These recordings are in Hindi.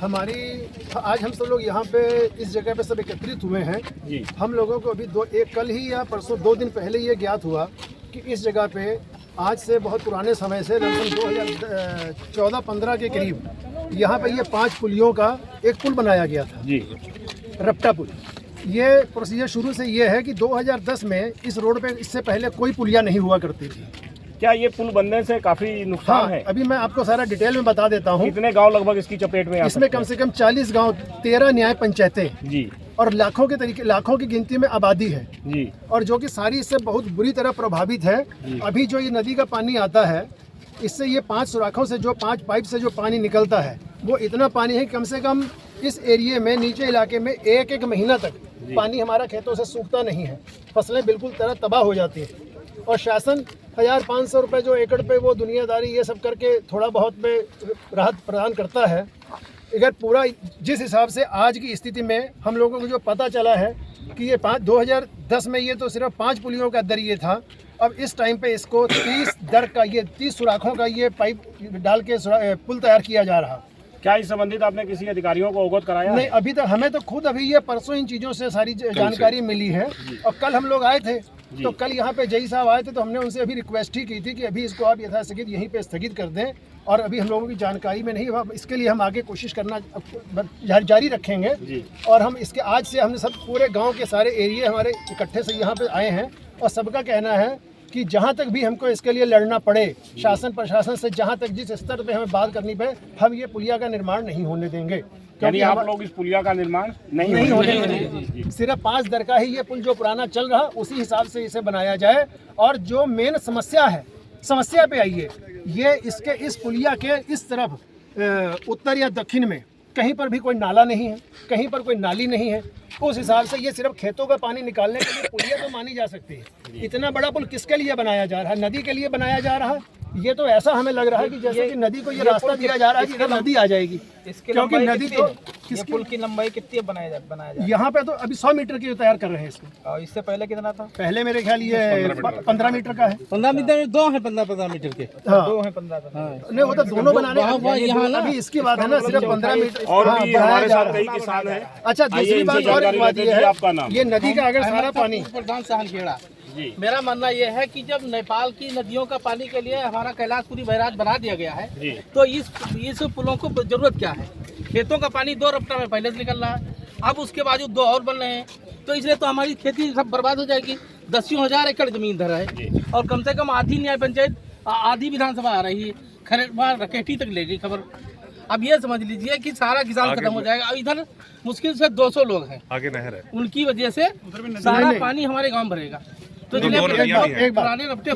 आज हम सब लोग यहाँ पे इस जगह पे सब एकत्रित हुए हैं जी। हम लोगों को अभी कल ही या परसों 2 दिन पहले ये ज्ञात हुआ कि इस जगह पे आज से बहुत पुराने समय से लगभग 2014-15 के करीब यहाँ पे ये 5 पुलियों का एक पुल बनाया गया था जी, रपटा पुल। ये प्रोसीजर शुरू से ये है कि 2010 में इस रोड पे इससे पहले कोई पुलिया नहीं हुआ करती थी। क्या ये पुल बनने से काफी नुकसान है? अभी मैं आपको सारा डिटेल में बता देता हूँ। कितने गांव लगभग इसकी चपेट में आ सकते हैं? इसमें कम से कम 40 गांव, 13 न्याय पंचायतें जी, और लाखों की गिनती में आबादी है जी, और जो कि सारी इससे बहुत बुरी तरह प्रभावित है। अभी जो ये नदी का पानी आता है, इससे ये 5 सुराखों से 5 पाइप से जो पानी निकलता है, वो इतना पानी है कम से कम इस एरिए में, नीचे इलाके में एक महीना तक पानी हमारा खेतों से सूखता नहीं है। फसलें बिल्कुल तरह तबाह हो जाती है और शासन 1500 रुपये जो एकड़ पे वो दुनियादारी ये सब करके थोड़ा बहुत में राहत प्रदान करता है। अगर पूरा जिस हिसाब से आज की स्थिति में हम लोगों को जो पता चला है कि ये 2010 में ये तो सिर्फ 5 पुलियों का दर ये था, अब इस टाइम पे इसको 30 सुराखों का ये पाइप डाल के पुल तैयार किया जा रहा। क्या इस संबंधित आपने किसी अधिकारियों को अवगत कराया? नहीं, अभी तक हमें तो खुद अभी ये परसों इन चीज़ों से सारी जानकारी मिली है और कल हम लोग आए थे तो कल यहाँ पे जई साहब आए थे तो हमने उनसे अभी रिक्वेस्ट ही की थी कि अभी इसको आप यथास्थगित यहीं पे स्थगित कर दें और अभी हम लोगों की जानकारी में नहीं, इसके लिए हम आगे कोशिश करना जारी रखेंगे। और हम इसके आज से हमने सब पूरे गाँव के सारे एरिए हमारे इकट्ठे से यहाँ पे आए हैं और सबका कहना है कि जहाँ तक भी हमको इसके लिए लड़ना पड़े शासन प्रशासन से, जहाँ तक जिस स्तर पे हमें बात करनी पड़े, हम ये पुलिया का निर्माण नहीं होने देंगे। यानी आप लोग इस पुलिया का निर्माण नहीं होने देंगे। सिर्फ 5 दर का ही ये पुल जो पुराना चल रहा उसी हिसाब से इसे बनाया जाए। और जो मेन समस्या पे आइए, ये इसके इस पुलिया के इस तरफ उत्तर या दक्षिण में कहीं पर भी कोई नाला नहीं है, कहीं पर कोई नाली नहीं है। उस हिसाब से ये सिर्फ खेतों का पानी निकालने के लिए पुलिया तो मानी जा सकती है। इतना बड़ा पुल किसके लिए बनाया जा रहा है? नदी के लिए बनाया जा रहा है। ये तो ऐसा हमें लग रहा है कि जैसे कि नदी को ये रास्ता दिया जा रहा है कि इधर नदी आ जाएगी, क्योंकि नदी तो ये पुल की लंबाई कितनी बनाया जा यहाँ पे तो अभी 100 मीटर की तैयार कर रहे हैं इसको। और इससे पहले कितना था? पहले मेरे ख्याल ये 15 मीटर का है। 15 मीटर 2 है, 15 मीटर के। हाँ, 2 है 15। नहीं, वो तो दोनों बनाने अभी इसकी बात है ना, सिर्फ 15 मीटर। और भी हमारे साथ कई किसान हैं। अच्छा, दूसरी बात और एक बात ये है, ये नदी का अगर सारा पानी प्रधान सहनखेड़ा, मेरा मानना यह है कि जब नेपाल की नदियों का पानी के लिए हमारा कैलाशपुरी बैराज बना दिया गया है तो इस पुलों को जरूरत क्या है? खेतों का पानी 2 रपटा में पहले से निकल रहा है, अब उसके बावजूद 2 और बन रहे हैं, तो इसलिए तो हमारी खेती सब बर्बाद हो जाएगी। 10,000 एकड़ जमीन धरा है और कम से कम आधी न्याय पंचायत, आधी विधानसभा आ रही है, खरेड़ रकेटी तक ले गई खबर। अब ये समझ लीजिए कि सारा किसान खत्म हो जाएगा। अब इधर मुश्किल से 200 लोग हैं, आगे नहर है, उनकी वजह से सारा पानी हमारे गाँव भरेगा। तो एक बात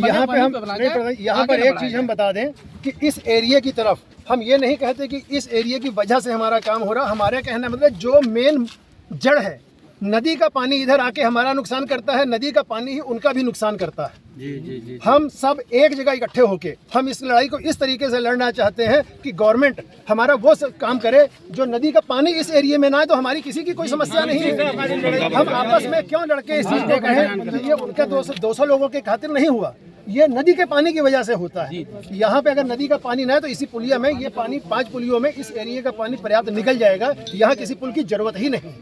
यहाँ पर एक चीज हम बता दें कि इस एरिया की तरफ हम ये नहीं कहते कि इस एरिया की वजह से हमारा काम हो रहा। हमारे कहने मतलब जो मेन जड़ है, नदी का पानी इधर आके हमारा नुकसान करता है, नदी का पानी ही उनका भी नुकसान करता है। जी। हम सब एक जगह इकट्ठे होके हम इस लड़ाई को इस तरीके से लड़ना चाहते हैं कि गवर्नमेंट हमारा वो काम करे जो नदी का पानी इस एरिया में ना आए, तो हमारी किसी की कोई समस्या नहीं है। हम आपस में क्यों लड़के इस चीज़ को कहें? ये उनके 200 लोगों के खातिर नहीं हुआ, ये नदी के पानी की वजह से होता है। यहाँ पे अगर नदी का पानी ना है तो इसी पुलिया में ये पानी 5 पुलियों में इस एरिया का पानी पर्याप्त निकल जाएगा। यहाँ किसी पुल की जरूरत ही नहीं।